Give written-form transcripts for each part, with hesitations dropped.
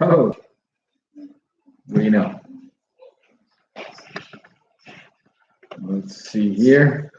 Oh, we know. Let's see here.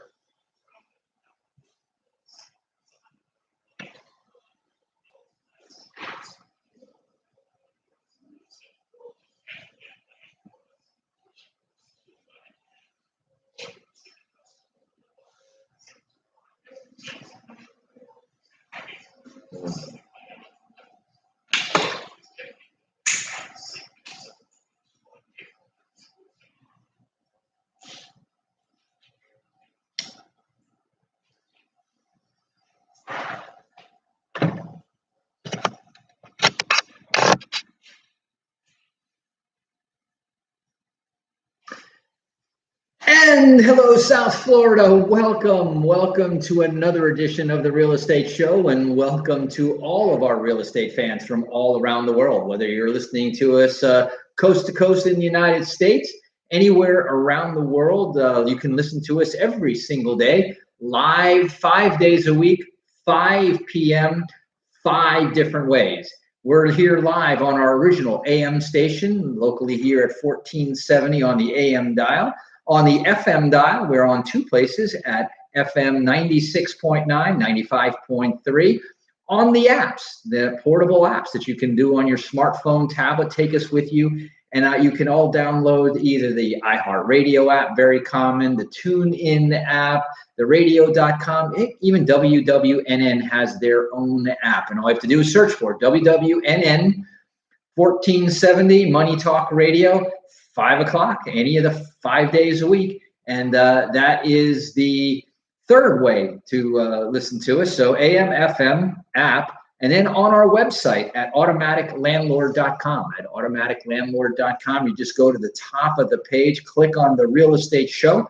And hello, South Florida. Welcome to another edition of the Real Estate Show, and welcome to all of our real estate fans from all around the world. Whether you're listening to us coast to coast in the United States, anywhere around the world, you can listen to us every single day, live 5 days a week, 5 p.m., 5 different ways. We're here live on our original AM station, locally here at 1470 on the AM dial. On the FM dial, we're on 2 places at FM 96.9, 95.3. On the apps, the portable apps that you can do on your smartphone, tablet, take us with you. And you can all download either the iHeartRadio app, very common, the TuneIn app, the radio.com, even WWNN has their own app. And all you have to do is search for WWNN 1470 Money Talk Radio. 5 o'clock, any of the 5 days a week. And that is the third way to listen to us. So AM, FM app, and then on our website at automaticlandlord.com. At automaticlandlord.com, you just go to the top of the page, click on the real estate show.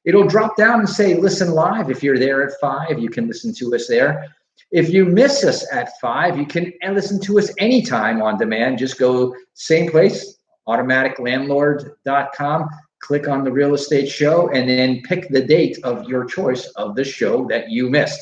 It'll drop down and say, listen live. If you're there at 5, you can listen to us there. If you miss us at 5, you can listen to us anytime on demand. Just go same place, automaticlandlord.com, click on the real estate show, and then pick the date of your choice of the show that you missed.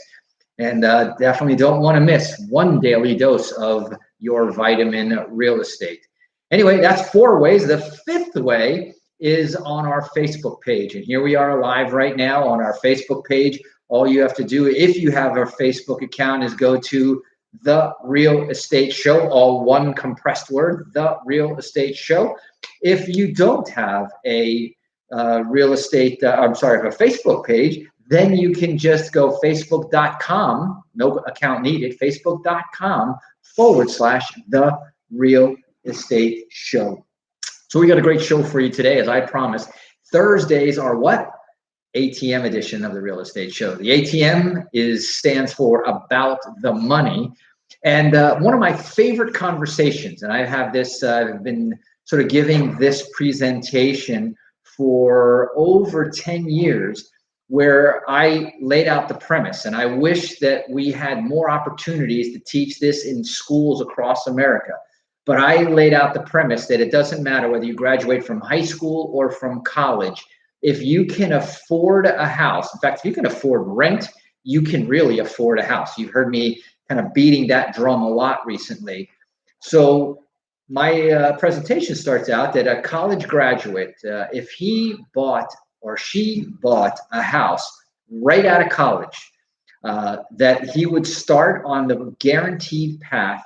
And definitely don't want to miss one daily dose of your vitamin real estate. Anyway, that's 4 ways. The 5th way is on our Facebook page. And here we are live right now on our Facebook page. All you have to do, if you have a Facebook account, is go to The Real Estate Show, all one compressed word, The Real Estate Show. If you don't have a Facebook page, then you can just go facebook.com, no account needed, facebook.com/The Real Estate Show. So we got a great show for you today, as I promised. Thursdays are what? ATM edition of the Real Estate Show. The ATM stands for About the Money. And one of my favorite conversations, and I have this, I've been sort of giving this presentation for over 10 years, where I laid out the premise. And I wish that we had more opportunities to teach this in schools across America. But I laid out the premise that it doesn't matter whether you graduate from high school or from college. If you can afford a house, in fact, if you can afford rent, you can really afford a house. You've heard me kind of beating that drum a lot recently. So my presentation starts out that a college graduate, if he bought or she bought a house right out of college, that he would start on the guaranteed path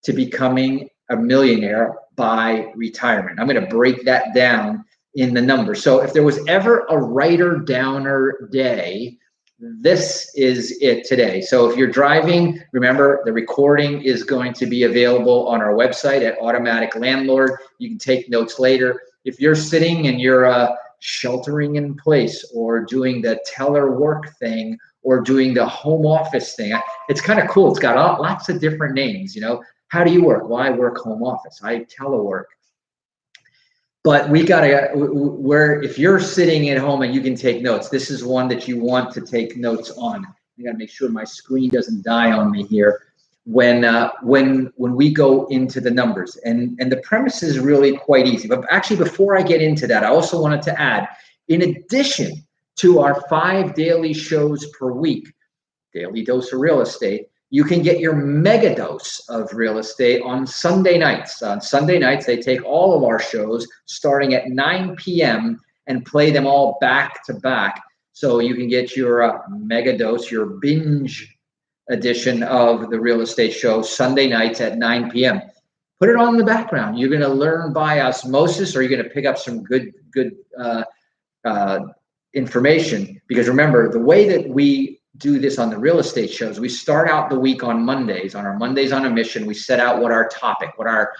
to becoming a millionaire by retirement. I'm going to break that down in the numbers. So if there was ever a writer downer day, this is it today. So if you're driving, remember the recording is going to be available on our website at Automatic Landlord. You can take notes later. If you're sitting and you're sheltering in place or doing the telework thing or doing the home office thing, it's kind of cool. It's got lots of different names. You know, how do you work? Well, I work home office. I telework. But we gotta, where if you're sitting at home and you can take notes, this is one that you want to take notes on. I gotta make sure my screen doesn't die on me here when we go into the numbers. And the premise is really quite easy. But actually, before I get into that, I also wanted to add, in addition to our 5 daily shows per week, Daily Dose of Real Estate, you can get your mega dose of real estate on Sunday nights. On Sunday nights, they take all of our shows starting at 9 p.m. and play them all back to back. So you can get your mega dose, your binge edition of the real estate show Sunday nights at 9 p.m. Put it on in the background. You're going to learn by osmosis, or you're going to pick up some good information. Because remember, the way that we do this on the real estate shows, we start out the week on Mondays. On our Mondays on a Mission, we set out what our topic, what our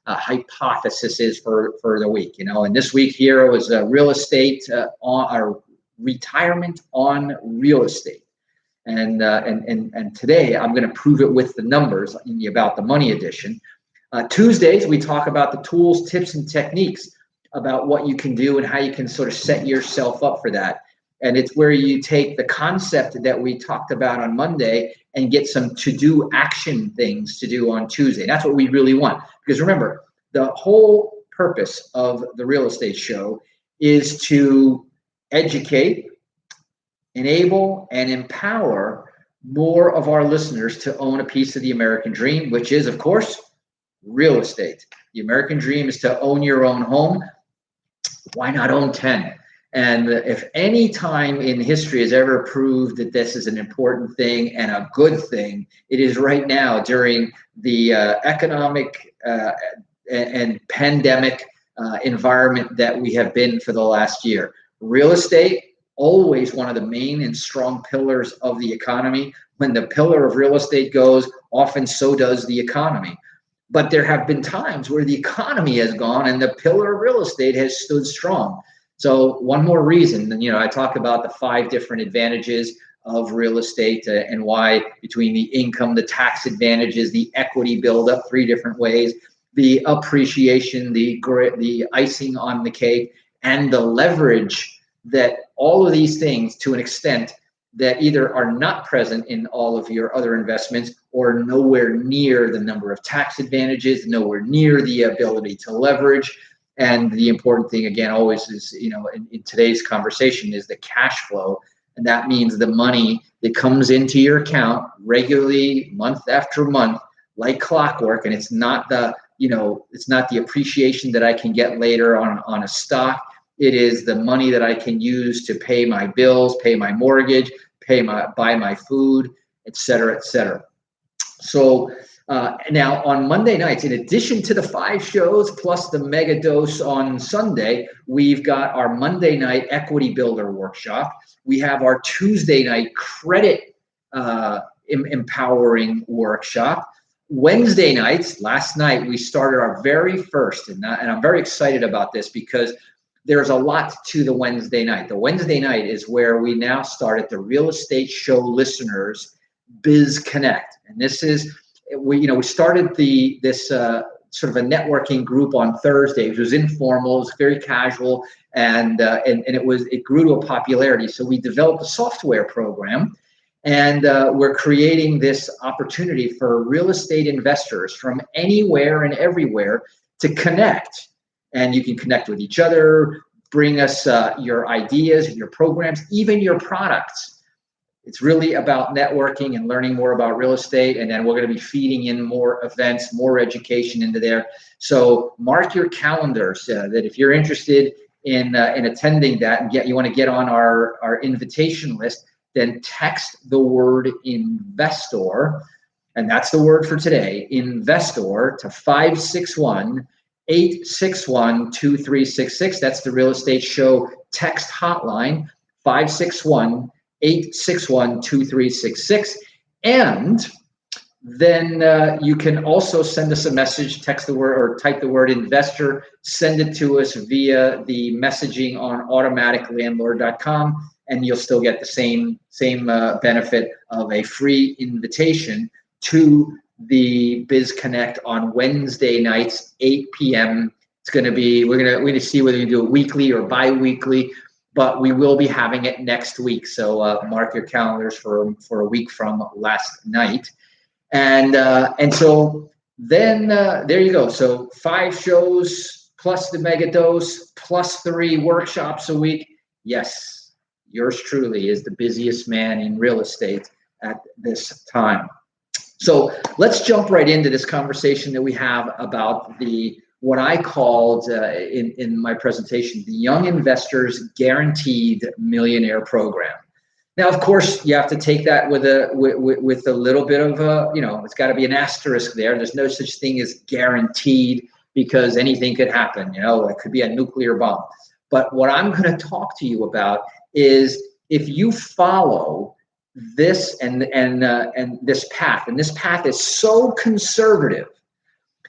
hypothesis is for the week. And this week here was real estate on our retirement on real estate. And today I'm going to prove it with the numbers in the About the Money edition. Tuesdays, we talk about the tools, tips, and techniques about what you can do and how you can sort of set yourself up for that. And it's where you take the concept that we talked about on Monday and get some to-do action things to do on Tuesday. That's what we really want. Because remember, the whole purpose of the real estate show is to educate, enable, and empower more of our listeners to own a piece of the American dream, which is, of course, real estate. The American dream is to own your own home. Why not own 10? And if any time in history has ever proved that this is an important thing and a good thing, it is right now during the economic and pandemic environment that we have been for the last year. Real estate, always one of the main and strong pillars of the economy. When the pillar of real estate goes, often so does the economy. But there have been times where the economy has gone and the pillar of real estate has stood strong. So one more reason, I talk about the 5 different advantages of real estate and why between the income, the tax advantages, the equity buildup, 3 different ways, the appreciation, the icing on the cake, and the leverage, that all of these things to an extent that either are not present in all of your other investments or nowhere near the number of tax advantages, nowhere near the ability to leverage. And the important thing, again, always is, in today's conversation is the cash flow. And that means the money that comes into your account regularly, month after month, like clockwork. And it's not the appreciation that I can get later on a stock. It is the money that I can use to pay my bills, pay my mortgage, buy my food, et cetera, et cetera. So now on Monday nights, in addition to the 5 shows plus the mega dose on Sunday, we've got our Monday night equity builder workshop. We have our Tuesday night credit empowering workshop. Wednesday nights, last night, we started our very first, and I'm very excited about this because there's a lot to the Wednesday night. The Wednesday night is where we now started the Real Estate Show listeners Biz Connect. And this is, we started this sort of a networking group on Thursday. It was informal, it was very casual, and it grew to a popularity. So we developed a software program, and we're creating this opportunity for real estate investors from anywhere and everywhere to connect. And you can connect with each other, bring us your ideas, your programs, even your products. It's really about networking and learning more about real estate. And then we're going to be feeding in more events, more education into there. So mark your calendars that if you're interested in attending that and you want to get on our invitation list, then text the word investor. And that's the word for today, investor, to 561-861-2366. That's the Real Estate Show text hotline, 561-861-2366. And then you can also send us a message, text the word or type the word investor, send it to us via the messaging on automaticlandlord.com, and you'll still get the same benefit of a free invitation to the Biz Connect on Wednesday nights, 8 p.m. It's going to be, we're going to see whether we do it weekly or bi-weekly, but we will be having it next week. So mark your calendars for a week from last night. And so then there you go. So 5 shows plus the mega dose plus 3 workshops a week. Yes, yours truly is the busiest man in real estate at this time. So let's jump right into this conversation that we have about what I called in my presentation, the Young Investors Guaranteed Millionaire Program. Now, of course, you have to take that with a little bit of it's got to be an asterisk there. There's no such thing as guaranteed, because anything could happen. It could be a nuclear bomb. But what I'm going to talk to you about is, if you follow this and this path, and this path is so conservative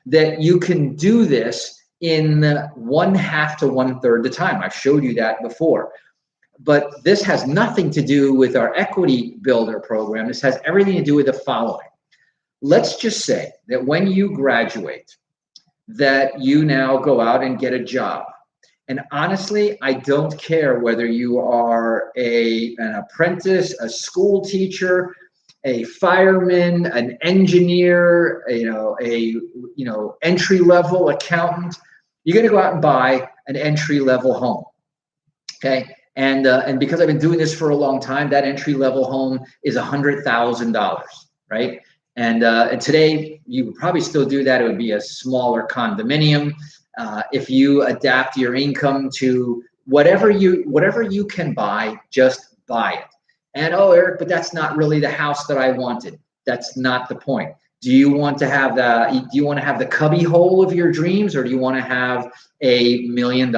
that you can do this in 1/2 to 1/3 the time. I've showed you that before. But this has nothing to do with our equity builder program. This has everything to do with the following. Let's just say that when you graduate, that you now go out and get a job. And honestly, I don't care whether you are an apprentice, a school teacher, a fireman, an engineer, entry-level accountant. You're going to go out and buy an entry-level home. Okay. And because I've been doing this for a long time, that entry-level home is $100,000, right? And today you would probably still do that. It would be a smaller condominium. If you adapt your income to whatever you can buy, just buy it. And Eric, but that's not really the house that I wanted. That's not the point. Do you want to have the cubby hole of your dreams, or do you want to have a $1 million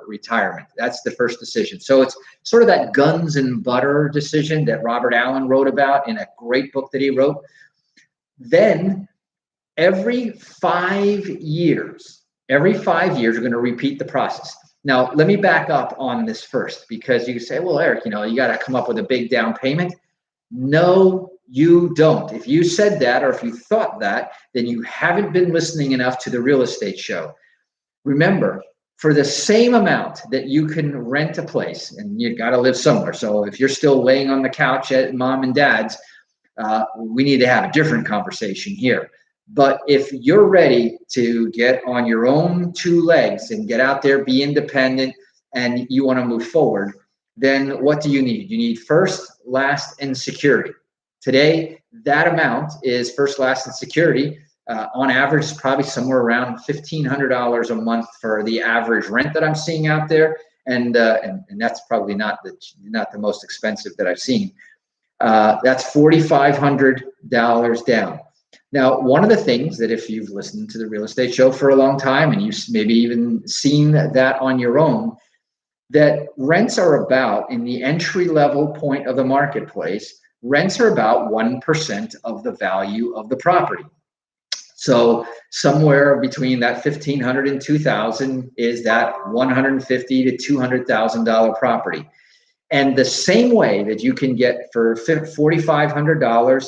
retirement? That's the first decision. So it's sort of that guns and butter decision that Robert Allen wrote about in a great book that he wrote. Then every 5 years, you're going to repeat the process. Now, let me back up on this first, because you say, well, Eric, you got to come up with a big down payment. No, you don't. If you said that, or if you thought that, then you haven't been listening enough to the real estate show. Remember, for the same amount that you can rent a place, and you got to live somewhere. So if you're still laying on the couch at mom and dad's, we need to have a different conversation here. But if you're ready to get on your own 2 legs and get out there, be independent, and you want to move forward, then what do you need? You need first, last, and security. Today, that amount is first, last, and security. On average, is probably somewhere around $1,500 a month for the average rent that I'm seeing out there, and that's probably not the most expensive that I've seen. That's $4,500 down. Now, one of the things that, if you've listened to the real estate show for a long time, and you've maybe even seen that on your own, that rents are about, in the entry-level point of the marketplace, rents are about 1% of the value of the property. So somewhere between that $1,500 and $2,000 is that $150,000 to $200,000 property. And the same way that you can get for $4,500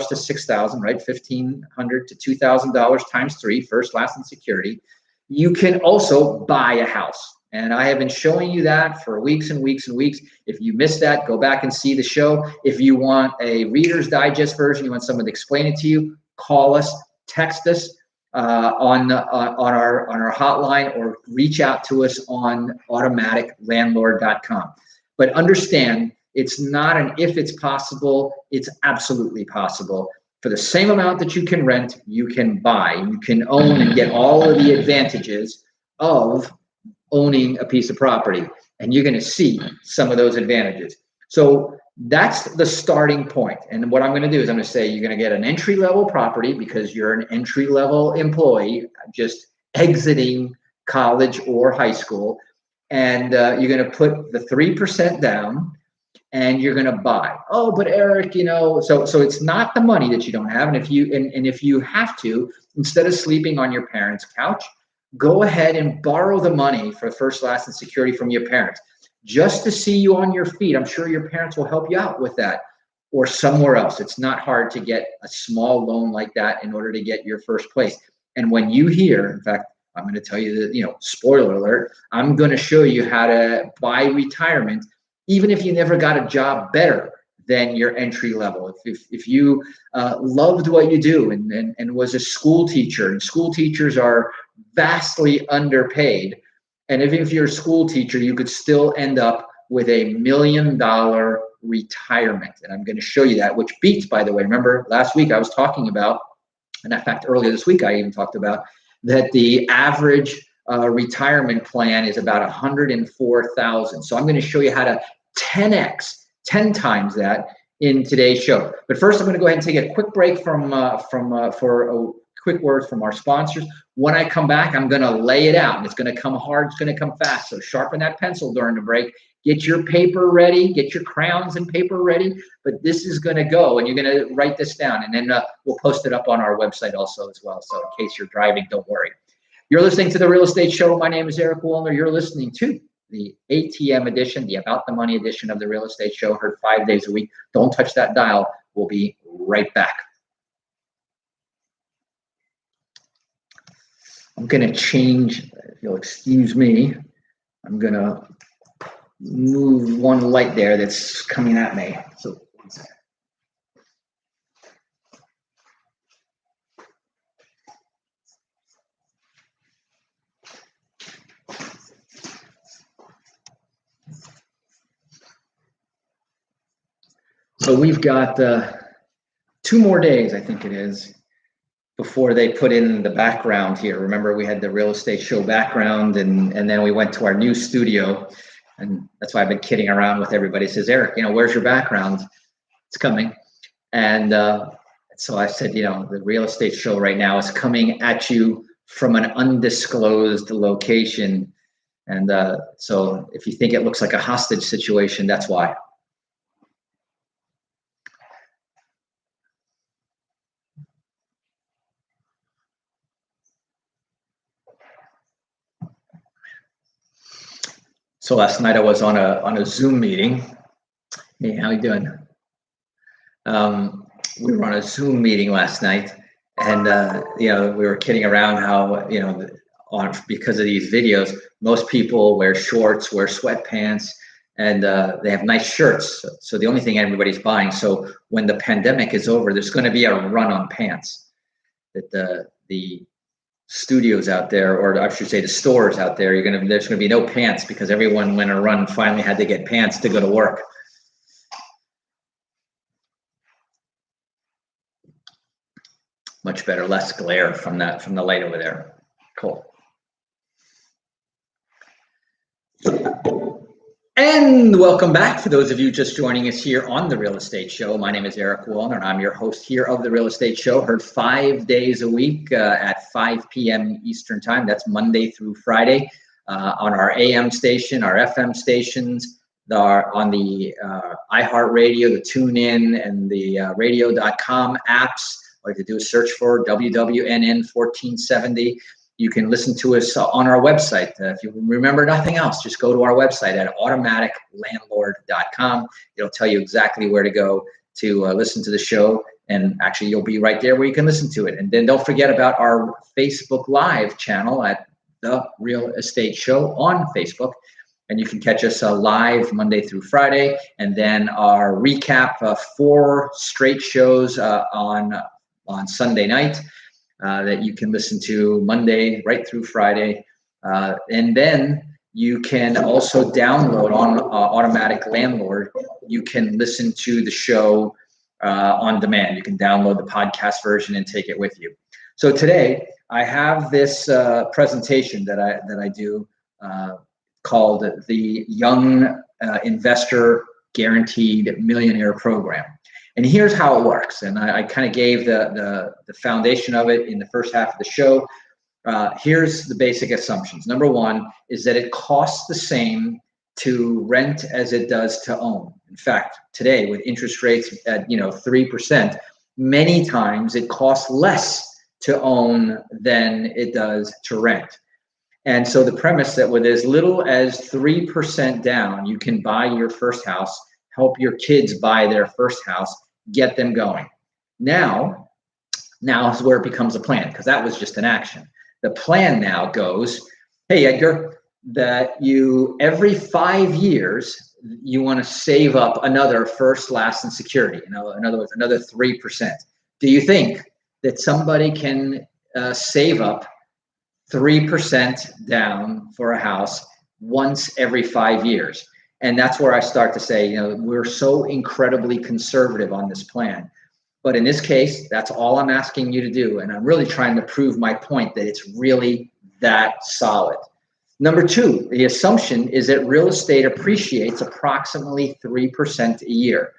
to $6,000, right? $1,500 to $2,000 times 3, first, last, and security. You can also buy a house. And I have been showing you that for weeks and weeks and weeks. If you missed that, go back and see the show. If you want a Reader's Digest version, you want someone to explain it to you, call us, text us on our hotline, or reach out to us on automaticlandlord.com. But understand, it's not an if it's possible, it's absolutely possible. For the same amount that you can rent, you can buy, you can own, and get all of the advantages of owning a piece of property. And you're going to see some of those advantages. So that's the starting point. And what I'm going to do is I'm going to say you're going to get an entry-level property because you're an entry-level employee just exiting college or high school. And you're going to put the 3% down, and you're going to buy. Oh, but Eric, so it's not the money that you don't have. And if you have to, instead of sleeping on your parents' couch, go ahead and borrow the money for first, last, and security from your parents, just to see you on your feet. I'm sure your parents will help you out with that, or somewhere else. It's not hard to get a small loan like that in order to get your first place. And when you hear, in fact, I'm going to tell you that, spoiler alert, I'm going to show you how to buy retirement, even if you never got a job better than your entry level. If you loved what you do and was a school teacher, and school teachers are vastly underpaid, and even if you're a school teacher, you could still end up with $1 million retirement. And I'm going to show you that, which beats, by the way. Remember last week I was talking about, and in fact, earlier this week I even talked about that the average retirement plan is about $104,000. So I'm going to show you how to 10 times that in today's show. But first, I'm going to go ahead and take a quick break for a quick word from our sponsors. When I come back, I'm going to lay it out, and it's going to come hard. It's going to come fast. So sharpen that pencil during the break. Get your paper ready. Get your crayons and paper ready. But this is going to go, and you're going to write this down, and then we'll post it up on our website also as well. So in case you're driving, don't worry. You're listening to The Real Estate Show. My name is Eric Willner. You're listening to the ATM edition, the About the Money edition of The Real Estate Show, heard 5 days a week. Don't touch that dial. We'll be right back. I'm going to change, if you'll excuse me, I'm going to move one light there that's coming at me. So one second. So we've got 2 more days, I think it is, before they put in the background here. Remember, we had the Real Estate Show background, and then we went to our new studio, and that's why I've been kidding around with everybody. Says, Eric, where's your background? It's coming. And so I said, the Real Estate Show right now is coming at you from an undisclosed location. And so if you think it looks like a hostage situation, that's why. So last night I was on a Zoom meeting. Hey, how you doing? We were on a Zoom meeting last night, and we were kidding around how because of these videos, most people wear shorts, wear sweatpants, and they have nice shirts. So the only thing everybody's buying. So when the pandemic is over, there's going to be a run on pants. That the studios out there, or I should say the stores out there, there's going to be no pants because everyone went on a run finally had to get pants to go to work. Much better, less glare from the light over there. Cool. And welcome back for those of you just joining us here on The Real Estate Show. My name is Eric Willner, and I'm your host here of The Real Estate Show, heard 5 days a week at 5 p.m. Eastern Time. That's Monday through Friday on our AM station, our FM stations, on the iHeartRadio, the TuneIn, and the radio.com apps. All you have to do is search for WWNN 1470. You can listen to us on our website. If you remember nothing else, just go to our website at automaticlandlord.com. It'll tell you exactly where to go to listen to the show. And actually, you'll be right there where you can listen to it. And then don't forget about our Facebook Live channel at The Real Estate Show on Facebook. And you can catch us live Monday through Friday. And then our recap, 4 straight shows on Sunday night. That you can listen to Monday right through Friday. And then you can also download on Automatic Landlord. You can listen to the show on demand. You can download the podcast version and take it with you. So today I have this presentation that I do called the Young Investor Guaranteed Millionaire Program. And here's how it works. And I kind of gave the foundation of it in the first half of the show. Here's the basic assumptions. Number 1 is that it costs the same to rent as it does to own. In fact, today with interest rates at 3%, many times it costs less to own than it does to rent. And so the premise that with as little as 3% down, you can buy your first house, help your kids buy their first house, get them going. Now is where it becomes a plan, because that was just an action. The plan now goes, hey, Edgar, that you every 5 years, you want to save up another first, last, and security. In other words, another 3%. Do you think that somebody can save up 3% down for a house once every 5 years? And that's where I start to say, we're so incredibly conservative on this plan. But in this case, that's all I'm asking you to do. And I'm really trying to prove my point that it's really that solid. Number two, the assumption is that real estate appreciates approximately 3% a year.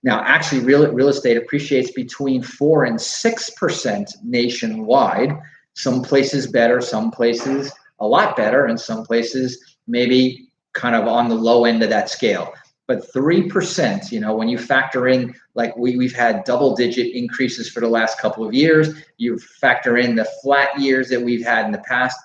Now, actually, real estate appreciates between 4 and 6% nationwide. Some places better, some places a lot better, and some places maybe kind of on the low end of that scale. But 3%, when you factor in, like we've had double-digit increases for the last couple of years, you factor in the flat years that we've had in the past,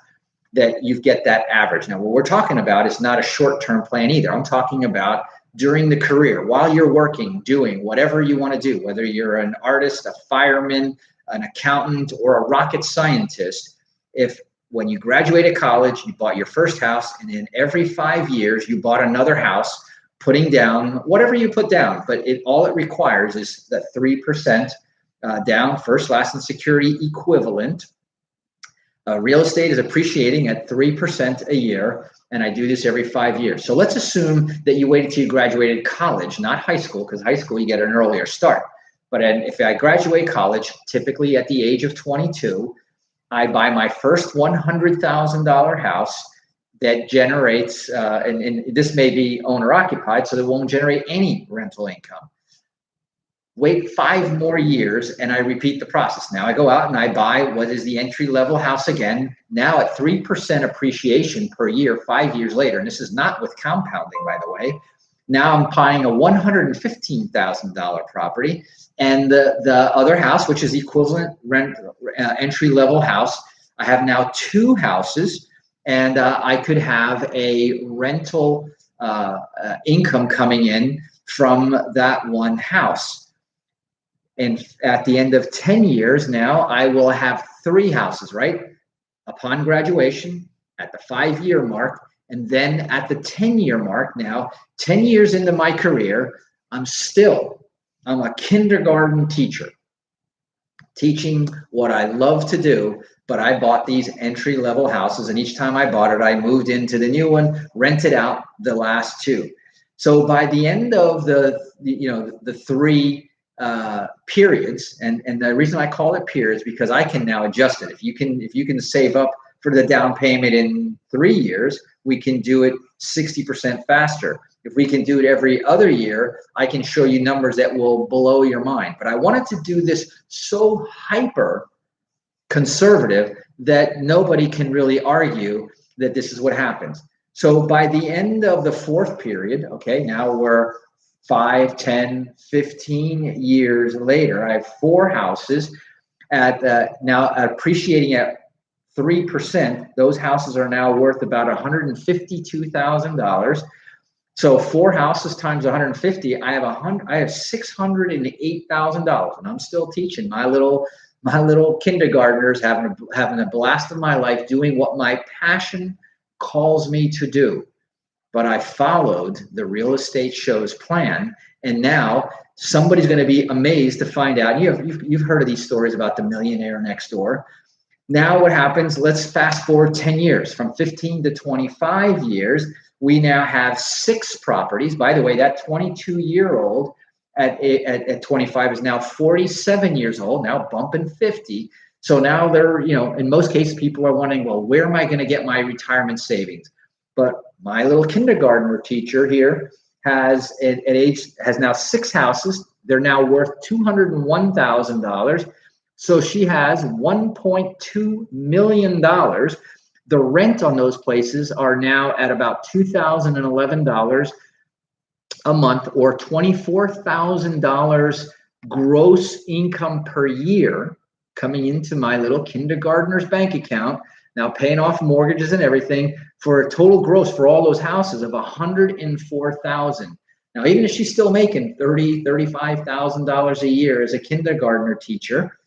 that you get that average. Now, what we're talking about is not a short-term plan either. I'm talking about during the career, while you're working, doing whatever you want to do, whether you're an artist, a fireman, an accountant, or a rocket scientist. If when you graduated college, you bought your first house, and in every 5 years, you bought another house, putting down whatever you put down, but all it requires is that 3% down, first, last, and security equivalent. Real estate is appreciating at 3% a year, and I do this every 5 years. So let's assume that you waited till you graduated college, not high school, because high school you get an earlier start. But if I graduate college, typically at the age of 22, I buy my first $100,000 house that generates, and this may be owner occupied, so it won't generate any rental income. Wait 5 more years, and I repeat the process. Now I go out and I buy what is the entry-level house again, now at 3% appreciation per year, 5 years later. And this is not with compounding, by the way. Now I'm buying a $115,000 property, and the other house, which is equivalent rent entry-level house, I have now 2 houses, and I could have a rental income coming in from that one house. And at the end of 10 years now, I will have 3 houses, right? Upon graduation, at the 5-year mark, and then at the 10-year mark now, 10 years into my career, I'm a kindergarten teacher, teaching what I love to do, but I bought these entry-level houses, and each time I bought it, I moved into the new one, rented out the last 2. So by the end of the 3 periods, and the reason I call it periods because I can now adjust it. If you can save up for the down payment in 3 years, we can do it 60% faster. If we can do it every other year, I can show you numbers that will blow your mind. But I wanted to do this so hyper conservative that nobody can really argue that this is what happens. So by the end of the 4th period, okay, now we're 5, 10, 15 years later, I have 4 houses at now appreciating at 3%. Those houses are now worth about $152,000. So 4 houses times 150, I have $608,000, and I'm still teaching my little kindergartners, having a blast of my life, doing what my passion calls me to do. But I followed the real estate show's plan, and now somebody's going to be amazed to find out. You've heard of these stories about the millionaire next door. Now what happens? Let's fast forward 10 years, from 15 to 25 years. We now have 6 properties. By the way, that 22-year-old at 25 is now 47 years old, now bumping 50. So now they're, in most cases, people are wondering, well, where am I going to get my retirement savings? But my little kindergartner teacher here has now 6 houses. They're now worth $201,000. So she has $1.2 million. The rent on those places are now at about $2,011 a month, or $24,000 gross income per year coming into my little kindergartner's bank account, now paying off mortgages and everything, for a total gross for all those houses of $104,000. Now, even if she's still making $30,000, $35,000 a year as a kindergartner teacher,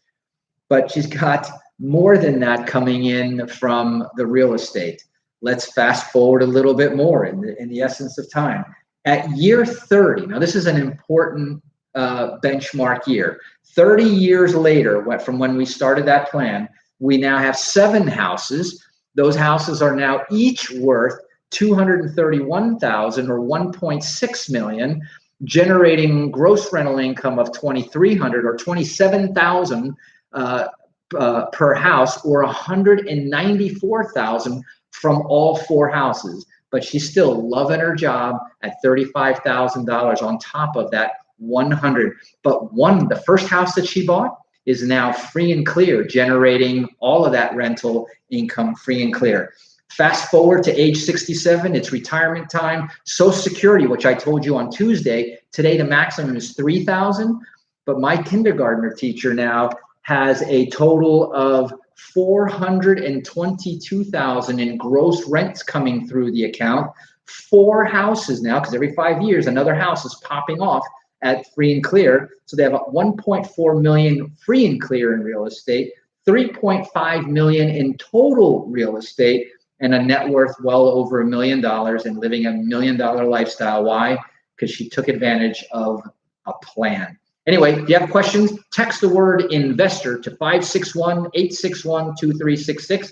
but she's got more than that coming in from the real estate. Let's fast forward a little bit more in the essence of time. At year 30, now this is an important benchmark year. 30 years later, from when we started that plan, we now have 7 houses. Those houses are now each worth $231,000 or $1.6 million, generating gross rental income of $2,300 or $27,000 per house, or $194,000 from all 4 houses. But she's still loving her job at $35,000 on top of that 100. But the first house that she bought is now free and clear, generating all of that rental income free and clear. Fast forward to age 67, it's retirement time. Social Security, which I told you on Tuesday, today the maximum is $3,000, but my kindergartner teacher now has a total of $422,000 in gross rents coming through the account. 4 houses now, because every 5 years another house is popping off at free and clear. So they have $1.4 million free and clear in real estate, $3.5 million in total real estate, and a net worth well over $1 million and living $1 million lifestyle. Why? Because she took advantage of a plan. Anyway, if you have questions, text the word investor to 561-861-2366.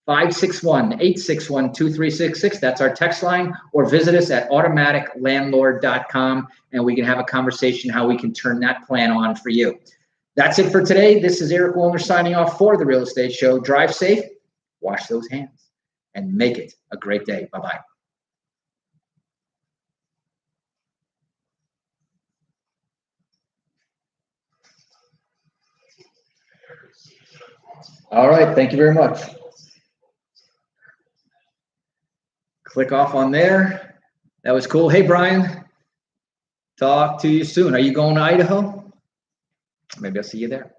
561-861-2366. That's our text line, or visit us at automaticlandlord.com and we can have a conversation how we can turn that plan on for you. That's it for today. This is Eric Willner signing off for The Real Estate Show. Drive safe, wash those hands, and make it a great day. Bye-bye. All right, thank you very much. Click off on there. That was cool. Hey, Brian, talk to you soon. Are you going to Idaho? Maybe I'll see you there.